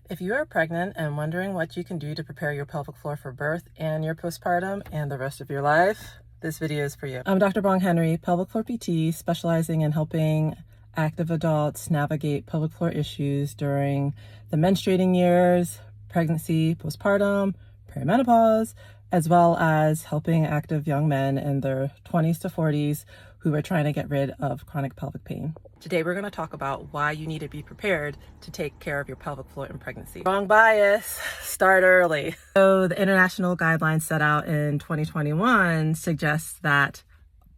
If you are pregnant and wondering what you can do to prepare your pelvic floor for birth and your postpartum and the rest of your life, this video is for you. I'm Dr. Bong Henry, pelvic floor PT, specializing in helping active adults navigate pelvic floor issues during the menstruating years, pregnancy, postpartum, perimenopause, as well as helping active young men in their 20s to 40s who are trying to get rid of chronic pelvic pain. Today we're going to talk about why you need to be prepared to take care of your pelvic floor in pregnancy. Wrong bias, start early. So the international guidelines set out in 2021 suggests that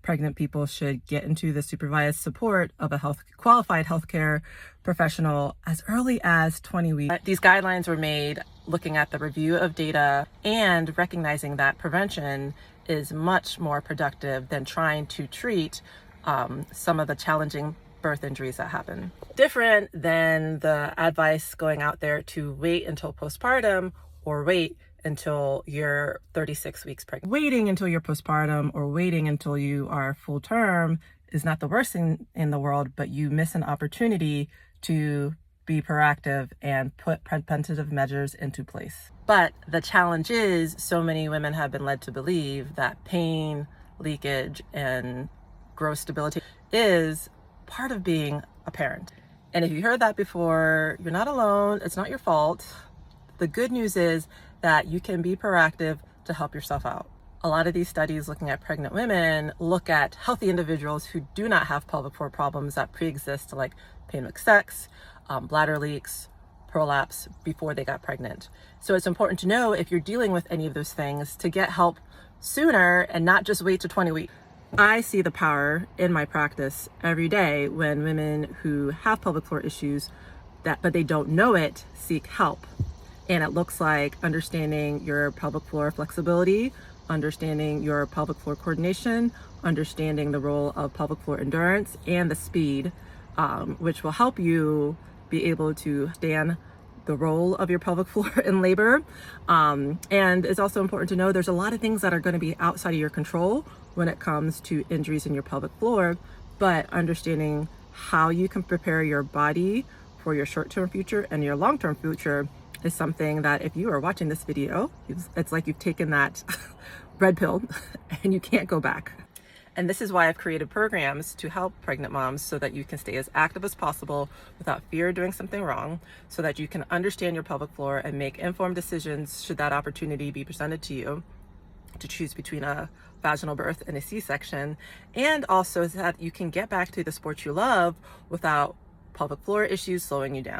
pregnant people should get into the supervised support of a qualified healthcare professional as early as 20 weeks. These guidelines were made looking at the review of data and recognizing that prevention is much more productive than trying to treat some of the challenging birth injuries that happen. Different than the advice going out there to wait until postpartum or wait until you're 36 weeks pregnant. Waiting until you're postpartum or waiting until you are full term is not the worst thing in the world, but you miss an opportunity to be proactive and put preventative measures into place. But the challenge is so many women have been led to believe that pain, leakage, and gross debility is part of being a parent. And if you heard that before, you're not alone. It's not your fault. The good news is that you can be proactive to help yourself out. A lot of these studies looking at pregnant women look at healthy individuals who do not have pelvic floor problems that pre-exist, like pain with sex, bladder leaks, prolapse before they got pregnant. So it's important to know if you're dealing with any of those things to get help sooner and not just wait to 20 weeks. I see the power in my practice every day when women who have pelvic floor issues but they don't know it seek help. And it looks like understanding your pelvic floor flexibility, understanding your pelvic floor coordination, understanding the role of pelvic floor endurance and the speed, which will help you be able to stand the role of your pelvic floor in labor. And it's also important to know there's a lot of things that are going to be outside of your control when it comes to injuries in your pelvic floor, but understanding how you can prepare your body for your short-term future and your long-term future is something that if you are watching this video, it's like you've taken that red pill and you can't go back. And this is why I've created programs to help pregnant moms so that you can stay as active as possible without fear of doing something wrong, so that you can understand your pelvic floor and make informed decisions should that opportunity be presented to you to choose between a vaginal birth and a C-section, and also that you can get back to the sport you love without pelvic floor issues slowing you down.